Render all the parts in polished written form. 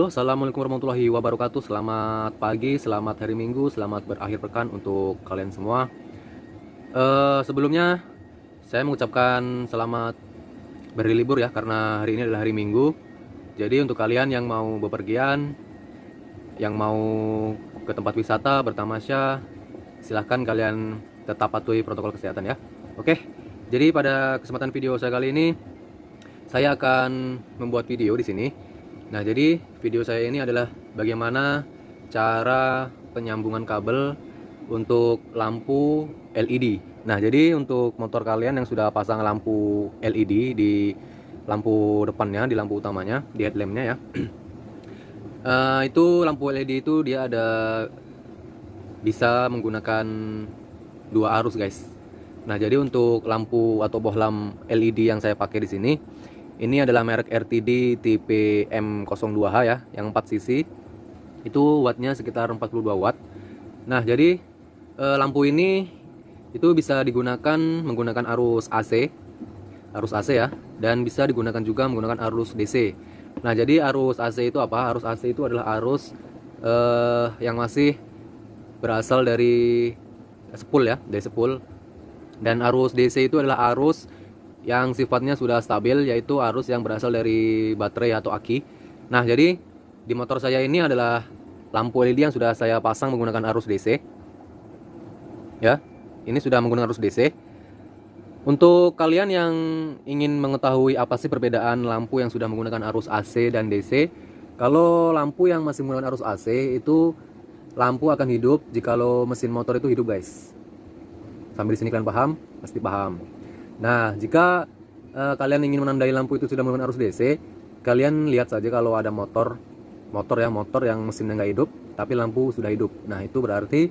Halo, assalamualaikum warahmatullahi wabarakatuh. Selamat pagi, selamat hari Minggu, selamat berakhir pekan untuk kalian semua. Sebelumnya saya mengucapkan selamat berlibur ya, karena hari ini adalah hari Minggu. Jadi untuk kalian yang mau bepergian, yang mau ke tempat wisata bertamasya, silahkan kalian tetap patuhi protokol kesehatan ya. Oke, jadi pada kesempatan video saya kali ini, saya akan membuat video di sini. Nah, jadi video saya ini adalah bagaimana cara penyambungan kabel untuk lampu LED. Nah, jadi untuk motor kalian yang sudah pasang lampu LED di lampu depannya, di lampu utamanya, di headlampnya ya. Itu lampu LED itu dia ada bisa menggunakan dua arus, guys. Nah, jadi untuk lampu atau bohlam LED yang saya pakai di sini, ini adalah merek RTD tipe M02H ya, yang 4 cc. Itu wattnya sekitar 42 watt. Nah, jadi lampu ini itu bisa digunakan menggunakan arus AC ya, dan bisa digunakan juga menggunakan arus DC. Nah, jadi arus AC itu apa? Arus AC itu adalah arus yang masih berasal dari spool ya, dari spool. Dan arus DC itu adalah arus yang sifatnya sudah stabil, yaitu arus yang berasal dari baterai atau aki. Nah, jadi di motor saya ini adalah lampu LED yang sudah saya pasang menggunakan arus DC. Ya, ini sudah menggunakan arus DC. Untuk kalian yang ingin mengetahui apa sih perbedaan lampu yang sudah menggunakan arus AC dan DC, kalau lampu yang masih menggunakan arus AC itu lampu akan hidup jikalau mesin motor itu hidup, guys. Sampai di sini kalian paham? Pasti paham. Nah, jika kalian ingin menandai lampu itu sudah menggunakan arus DC, kalian lihat saja kalau ada motor yang mesinnya nggak hidup, tapi lampu sudah hidup. Nah, itu berarti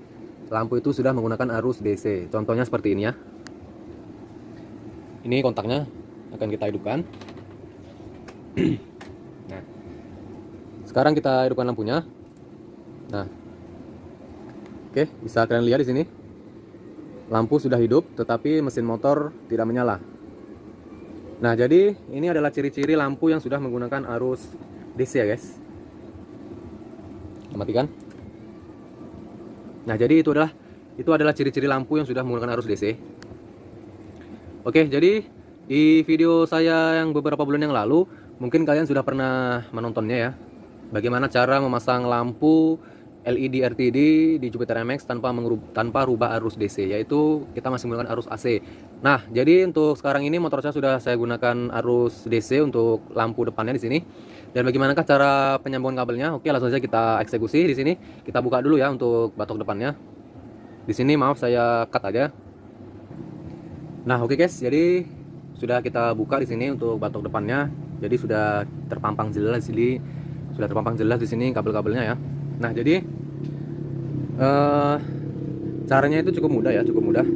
lampu itu sudah menggunakan arus DC. Contohnya seperti ini ya. Ini kontaknya akan kita hidupkan. Nah, sekarang kita hidupkan lampunya. Nah, oke, bisa kalian lihat di sini. Lampu sudah hidup, tetapi mesin motor tidak menyala. Nah, jadi ini adalah ciri-ciri lampu yang sudah menggunakan arus DC ya, guys. Matikan. Nah, jadi itu adalah ciri-ciri lampu yang sudah menggunakan arus DC. Oke, jadi di video saya yang beberapa bulan yang lalu, mungkin kalian sudah pernah menontonnya ya. Bagaimana cara memasang lampu LED RTD di Jupiter MX tanpa rubah arus DC, yaitu kita masih menggunakan arus AC. Nah, jadi untuk sekarang ini motor saya sudah saya gunakan arus DC untuk lampu depannya di sini. Dan bagaimanakah cara penyambungan kabelnya? Oke, langsung saja kita eksekusi di sini. Kita buka dulu ya untuk batok depannya. Di sini maaf saya cut aja. Nah, oke guys, jadi sudah kita buka di sini untuk batok depannya. Jadi sudah terpampang jelas di sini kabel-kabelnya ya. Nah, jadi caranya itu cukup mudah ya, cukup mudah.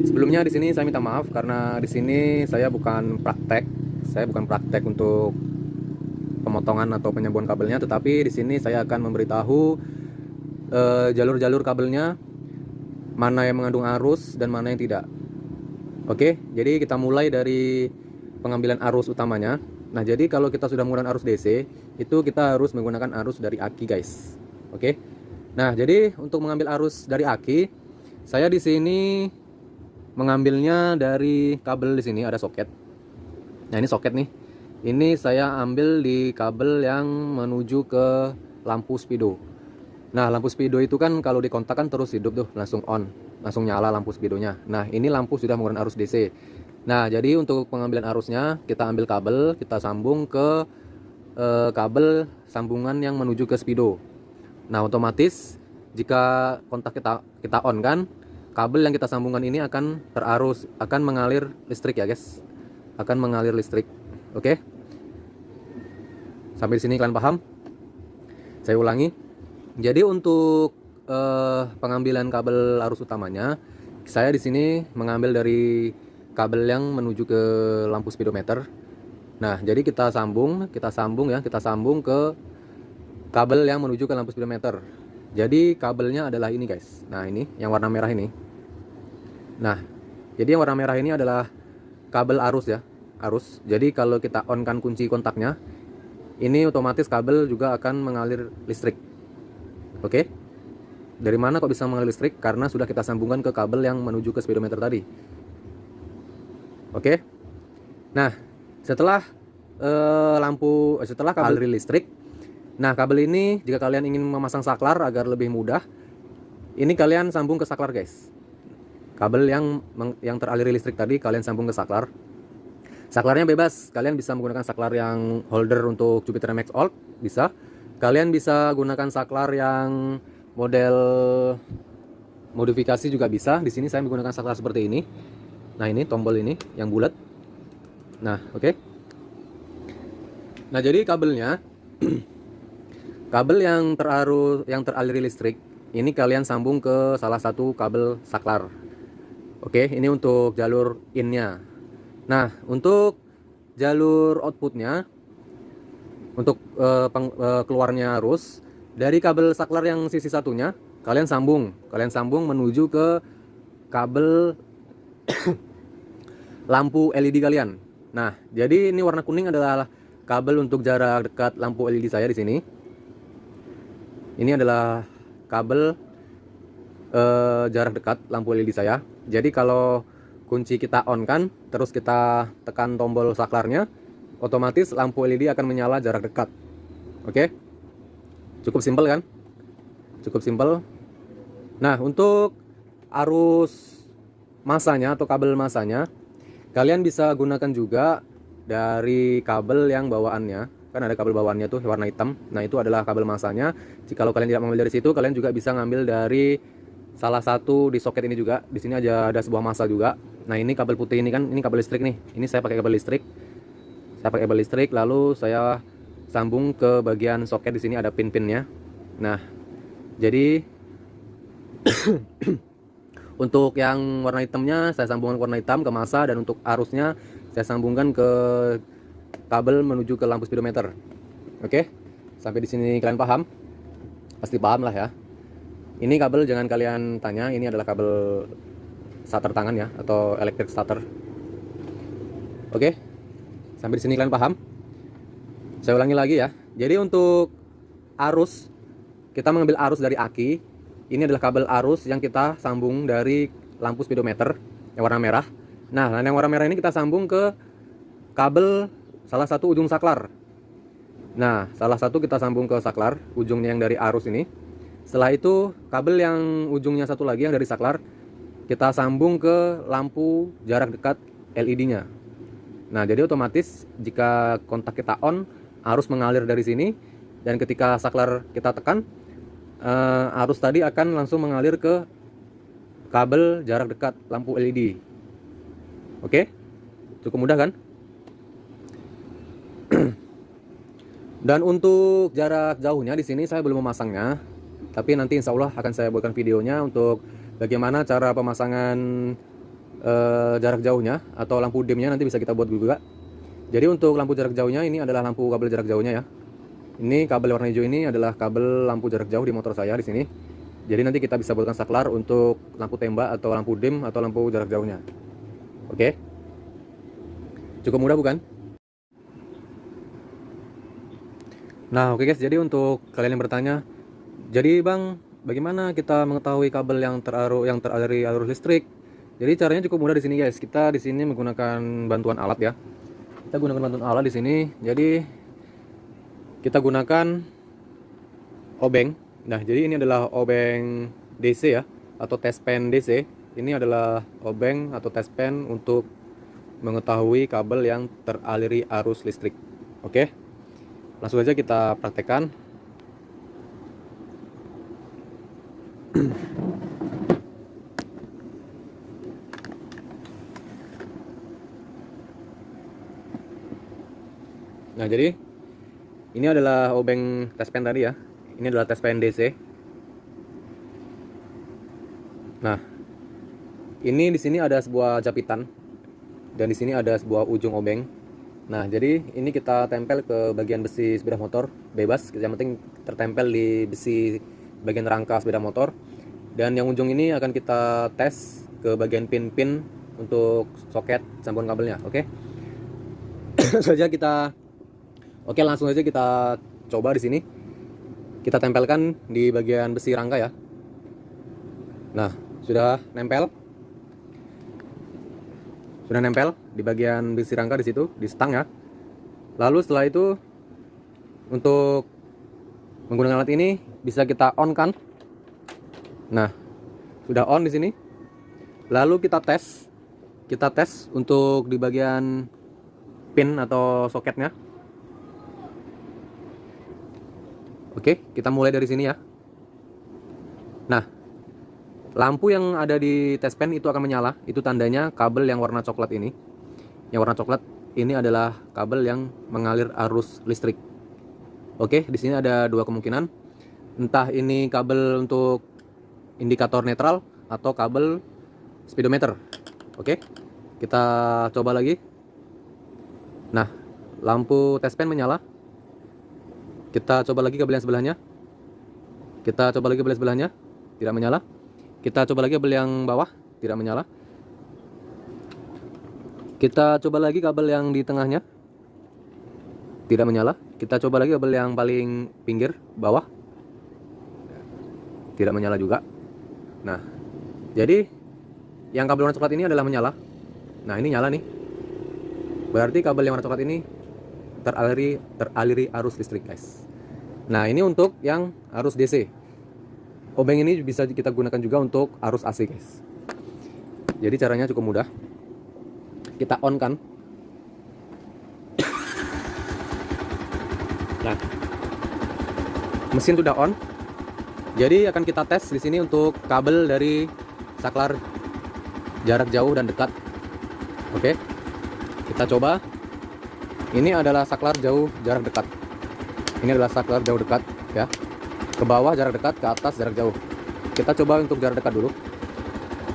Sebelumnya di sini saya minta maaf karena di sini saya bukan praktek untuk pemotongan atau penyambungan kabelnya, tetapi di sini saya akan memberitahu jalur-jalur kabelnya, mana yang mengandung arus dan mana yang tidak. Oke, jadi kita mulai dari pengambilan arus utamanya. Nah, jadi kalau kita sudah menggunakan arus DC, itu kita harus menggunakan arus dari aki, guys. Oke. Nah, jadi untuk mengambil arus dari aki, saya di sini mengambilnya dari kabel. Di sini ada soket. Nah, ini soket nih. Ini saya ambil di kabel yang menuju ke lampu speedo. Nah, lampu speedo itu kan kalau dikontak kan terus hidup tuh, langsung on, langsung nyala lampu speedonya. Nah, ini lampu sudah menggunakan arus DC. Nah, jadi untuk pengambilan arusnya, kita ambil kabel, kita sambung ke kabel sambungan yang menuju ke speedo. Nah, otomatis jika kontak kita on kan, kabel yang kita sambungkan ini akan terarus, akan mengalir listrik ya, guys. Akan mengalir listrik. Oke. Sampai di sini kalian paham? Saya ulangi. Jadi untuk pengambilan kabel arus utamanya, saya di sini mengambil dari kabel yang menuju ke lampu speedometer. Nah, jadi kita sambung ke kabel yang menuju ke lampu speedometer. Jadi kabelnya adalah ini, guys. Nah, ini yang warna merah ini. Nah, jadi yang warna merah ini adalah kabel arus ya, arus. Jadi kalau kita on kan kunci kontaknya, ini otomatis kabel juga akan mengalir listrik. Oke. Dari mana kok bisa mengalir listrik? Karena sudah kita sambungkan ke kabel yang menuju ke speedometer tadi. Oke. Nah, setelah setelah kabel alir listrik, nah kabel ini jika kalian ingin memasang saklar agar lebih mudah, ini kalian sambung ke saklar guys. Kabel yang teraliri listrik tadi kalian sambung ke saklar. Saklarnya bebas, kalian bisa menggunakan saklar yang holder untuk Jupiter MX Old, bisa. Kalian bisa gunakan saklar yang model modifikasi juga bisa. Di sini saya menggunakan saklar seperti ini. Nah, ini tombol ini yang bulat. Nah, oke. Nah, jadi kabelnya kabel yang teraliri listrik ini kalian sambung ke salah satu kabel saklar. Oke, ini untuk jalur in-nya. Nah, untuk jalur outputnya, untuk keluarnya arus dari kabel saklar yang sisi satunya, kalian sambung menuju ke kabel lampu LED kalian. Nah, jadi ini warna kuning adalah kabel untuk jarak dekat lampu LED saya di sini. Ini adalah kabel jarak dekat lampu LED saya. Jadi kalau kunci kita on kan, terus kita tekan tombol saklarnya, otomatis lampu LED akan menyala jarak dekat. Oke, cukup simpel kan? Cukup simpel. Nah, untuk arus masanya atau kabel masanya, kalian bisa gunakan juga dari kabel yang bawaannya. Kan ada kabel bawaannya tuh warna hitam. Nah, itu adalah kabel masanya. Jikalau kalian tidak mengambil dari situ, kalian juga bisa ngambil dari salah satu di soket ini juga. Di sini aja ada sebuah masa juga. Nah, ini kabel putih ini kan, ini kabel listrik nih. Ini saya pakai kabel listrik. Saya pakai kabel listrik, lalu saya sambung ke bagian soket. Di sini ada pin-pinnya. Nah, jadi untuk yang warna hitamnya saya sambungkan ke warna hitam ke masa, dan untuk arusnya saya sambungkan ke kabel menuju ke lampu speedometer. Oke, sampai di sini kalian paham? Pasti paham lah ya. Ini kabel jangan kalian tanya, ini adalah kabel starter tangan ya, atau electric starter. Oke, sampai di sini kalian paham? Saya ulangi lagi ya. Jadi untuk arus, kita mengambil arus dari aki. Ini adalah kabel arus yang kita sambung dari lampu speedometer yang warna merah. Nah, yang warna merah ini kita sambung ke kabel salah satu ujung saklar. Nah, salah satu kita sambung ke saklar, ujungnya yang dari arus ini. Setelah itu, kabel yang ujungnya satu lagi yang dari saklar, kita sambung ke lampu jarak dekat LED-nya. Nah, jadi otomatis jika kontak kita on, arus mengalir dari sini, dan ketika saklar kita tekan, arus tadi akan langsung mengalir ke kabel jarak dekat lampu LED. Oke, cukup mudah kan? Dan untuk jarak jauhnya di sini saya belum memasangnya, tapi nanti insya Allah akan saya buatkan videonya untuk bagaimana cara pemasangan jarak jauhnya atau lampu dimnya, nanti bisa kita buat juga. Jadi untuk lampu jarak jauhnya ini adalah lampu kabel jarak jauhnya ya. Ini kabel warna hijau ini adalah kabel lampu jarak jauh di motor saya di sini. Jadi nanti kita bisa buatkan saklar untuk lampu tembak atau lampu dim atau lampu jarak jauhnya. Oke, cukup mudah bukan? Nah, oke guys, jadi untuk kalian yang bertanya, jadi Bang, bagaimana kita mengetahui kabel yang teraliri arus listrik? Jadi caranya cukup mudah di sini guys. Kita di sini menggunakan bantuan alat ya. Kita gunakan bantuan alat di sini. Jadi kita gunakan obeng. Nah, jadi ini adalah obeng DC ya, atau test pen DC. Ini adalah obeng atau test pen untuk mengetahui kabel yang teraliri arus listrik. Oke, langsung aja kita praktekkan. Nah, jadi ini adalah obeng test pen tadi ya. Ini adalah test pen DC. Nah, ini di sini ada sebuah japitan dan di sini ada sebuah ujung obeng. Nah, jadi ini kita tempel ke bagian besi sepeda motor bebas. Yang penting tertempel di besi bagian rangka sepeda motor. Dan yang ujung ini akan kita tes ke bagian pin-pin untuk soket sambungan kabelnya. Oke. Saja kita Oke, langsung aja kita coba di sini. Kita tempelkan di bagian besi rangka ya. Nah, sudah nempel. Sudah nempel di bagian besi rangka di situ, di stang ya. Lalu setelah itu untuk menggunakan alat ini bisa kita on kan. Nah, sudah on di sini. Lalu kita tes. Kita tes untuk di bagian pin atau soketnya. Oke, kita mulai dari sini ya. Nah, lampu yang ada di test pen itu akan menyala. Itu tandanya kabel yang warna coklat ini. Yang warna coklat ini adalah kabel yang mengalir arus listrik. Oke, di sini ada dua kemungkinan. Entah ini kabel untuk indikator netral atau kabel speedometer. Oke, kita coba lagi. Nah, lampu test pen menyala. Kita coba lagi kabel yang sebelahnya. Kita coba lagi kabel yang sebelahnya. Tidak menyala. Kita coba lagi kabel yang bawah. Tidak menyala. Kita coba lagi kabel yang di tengahnya. Tidak menyala. Kita coba lagi kabel yang paling pinggir bawah. Tidak menyala juga. Nah, jadi yang kabel warna coklat ini adalah menyala. Nah, ini nyala nih. Berarti kabel yang warna coklat ini teraliri arus listrik, guys. Nah, ini untuk yang arus DC. Obeng ini bisa kita gunakan juga untuk arus AC, guys. Jadi caranya cukup mudah. Kita on kan. Nah, mesin sudah on. Jadi akan kita tes di sini untuk kabel dari saklar jarak jauh dan dekat. Oke, kita coba. Ini adalah saklar jauh jarak dekat. Ini adalah saklar jauh dekat ya. Ke bawah jarak dekat, ke atas jarak jauh. Kita coba untuk jarak dekat dulu.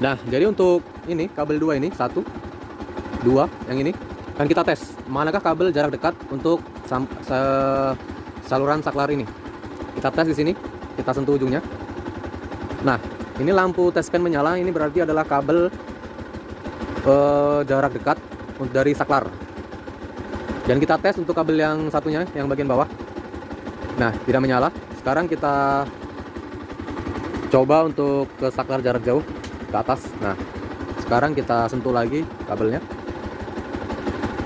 Nah, jadi untuk ini kabel 2 ini 1 2 yang ini akan kita tes manakah kabel jarak dekat untuk saluran saklar ini. Kita tes di sini, kita sentuh ujungnya. Nah, ini lampu test pen menyala, ini berarti adalah kabel jarak dekat dari saklar. Dan kita tes untuk kabel yang satunya, yang bagian bawah. Nah, tidak menyala. Sekarang kita coba untuk ke saklar jarak jauh, ke atas. Nah, sekarang kita sentuh lagi kabelnya.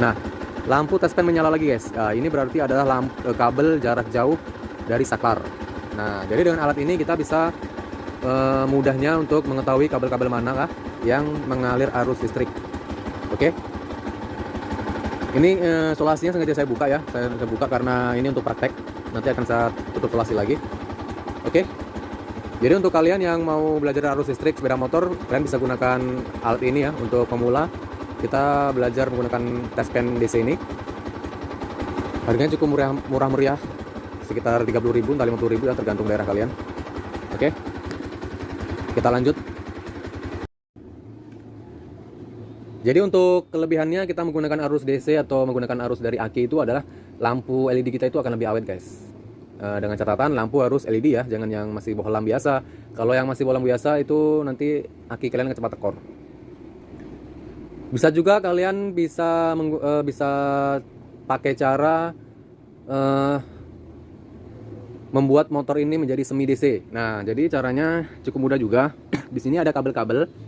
Nah, lampu test pen menyala lagi, guys. Nah, ini berarti adalah kabel jarak jauh dari saklar. Nah, jadi dengan alat ini kita bisa mudahnya untuk mengetahui kabel-kabel mana yang mengalir arus listrik. Oke. Ini solasinya sengaja saya buka ya. Saya buka karena ini untuk praktek. Nanti akan saya tutup solasi lagi. Oke. Jadi untuk kalian yang mau belajar arus listrik sepeda motor, kalian bisa gunakan alat ini ya. Untuk pemula, kita belajar menggunakan test pen DC ini. Harganya cukup murah meriah, sekitar 30.000 entah 50.000 ya, tergantung daerah kalian. Oke. Kita lanjut. Jadi untuk kelebihannya kita menggunakan arus DC atau menggunakan arus dari aki itu adalah lampu LED kita itu akan lebih awet, guys. Dengan catatan lampu harus LED ya, jangan yang masih bohlam biasa. Kalau yang masih bohlam biasa itu nanti aki kalian cepat tekor. Bisa juga kalian bisa pakai cara membuat motor ini menjadi semi DC. Nah, jadi caranya cukup mudah juga. Di sini ada kabel-kabel.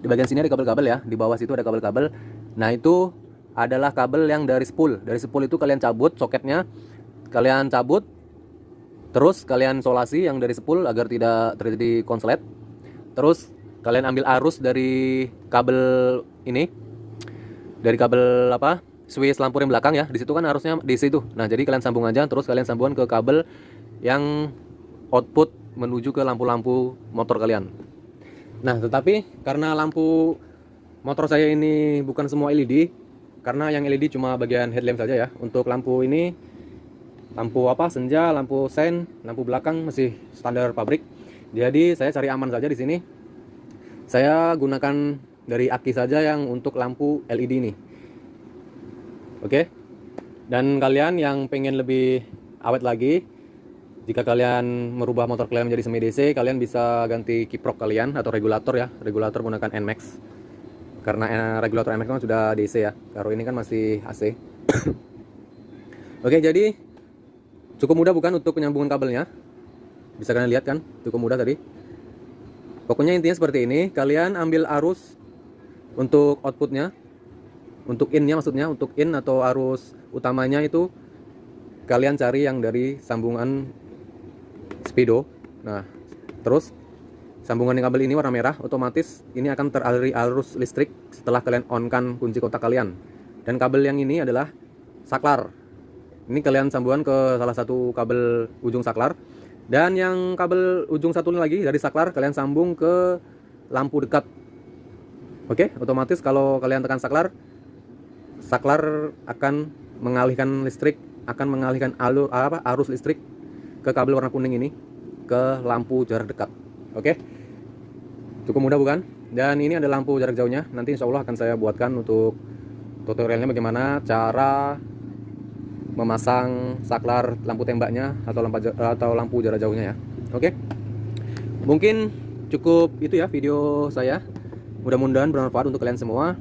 Di bagian sini ada kabel-kabel ya, di bawah situ ada kabel-kabel. Nah, itu adalah kabel yang dari spool. Dari spool itu kalian cabut soketnya, kalian cabut, terus kalian solasi yang dari spool agar tidak terjadi konslet. Terus kalian ambil arus dari kabel ini, dari kabel apa? Switch lampu rem belakang ya. Di situ kan arusnya di situ. Nah, jadi kalian sambung aja, terus kalian sambungkan ke kabel yang output menuju ke lampu-lampu motor kalian. Nah, tetapi karena lampu motor saya ini bukan semua LED, karena yang LED cuma bagian headlamp saja ya. Untuk lampu ini, lampu apa? Senja, lampu sen, lampu belakang masih standar pabrik. Jadi saya cari aman saja di sini. Saya gunakan dari aki saja yang untuk lampu LED ini. Oke. Dan kalian yang pengen lebih awet lagi, jika kalian merubah motor kalian menjadi semi DC, kalian bisa ganti kiprok kalian atau regulator ya. Regulator menggunakan NMAX. Karena regulator NMAX kan sudah DC ya. Kalau ini kan masih AC. Oke, jadi cukup mudah bukan untuk penyambungan kabelnya? Bisa kalian lihat kan, cukup mudah tadi. Pokoknya intinya seperti ini, kalian ambil arus untuk outputnya, untuk innya maksudnya, untuk in atau arus utamanya itu kalian cari yang dari sambungan speedo. Nah, terus sambungan yang kabel ini warna merah, otomatis ini akan teraliri arus listrik setelah kalian on kan kunci kotak kalian. Dan kabel yang ini adalah saklar. Ini kalian sambungan ke salah satu kabel ujung saklar. Dan yang kabel ujung satu lagi dari saklar kalian sambung ke lampu dekat. Oke, otomatis kalau kalian tekan saklar, saklar akan mengalihkan listrik, akan mengalihkan arus listrik ke kabel warna kuning ini ke lampu jarak dekat. Oke, cukup mudah bukan? Dan ini ada lampu jarak jauhnya. Nanti insya Allah akan saya buatkan untuk tutorialnya bagaimana cara memasang saklar lampu tembaknya atau lampu jarak jauhnya ya. Oke, mungkin cukup itu ya video saya. Mudah-mudahan bermanfaat untuk kalian semua.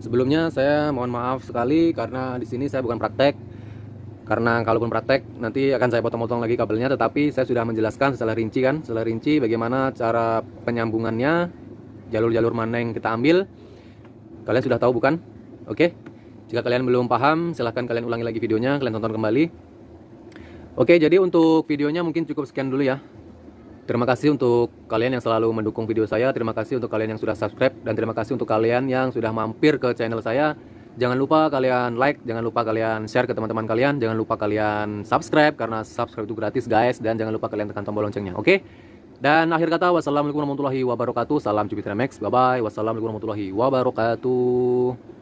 Sebelumnya saya mohon maaf sekali karena di sini saya bukan praktek. Karena kalaupun praktek nanti akan saya potong-potong lagi kabelnya, tetapi saya sudah menjelaskan secara rinci kan, secara rinci bagaimana cara penyambungannya, jalur-jalur mana yang kita ambil. Kalian sudah tahu bukan? Oke. Jika kalian belum paham, silahkan kalian ulangi lagi videonya, kalian tonton kembali. Oke, jadi untuk videonya mungkin cukup sekian dulu ya. Terima kasih untuk kalian yang selalu mendukung video saya. Terima kasih untuk kalian yang sudah subscribe. Dan terima kasih untuk kalian yang sudah mampir ke channel saya. Jangan lupa kalian like, jangan lupa kalian share ke teman-teman kalian. Jangan lupa kalian subscribe, karena subscribe itu gratis guys. Dan jangan lupa kalian tekan tombol loncengnya, oke? Dan akhir kata, wassalamualaikum warahmatullahi wabarakatuh. Salam Jupiter Max, bye-bye. Wassalamualaikum warahmatullahi wabarakatuh.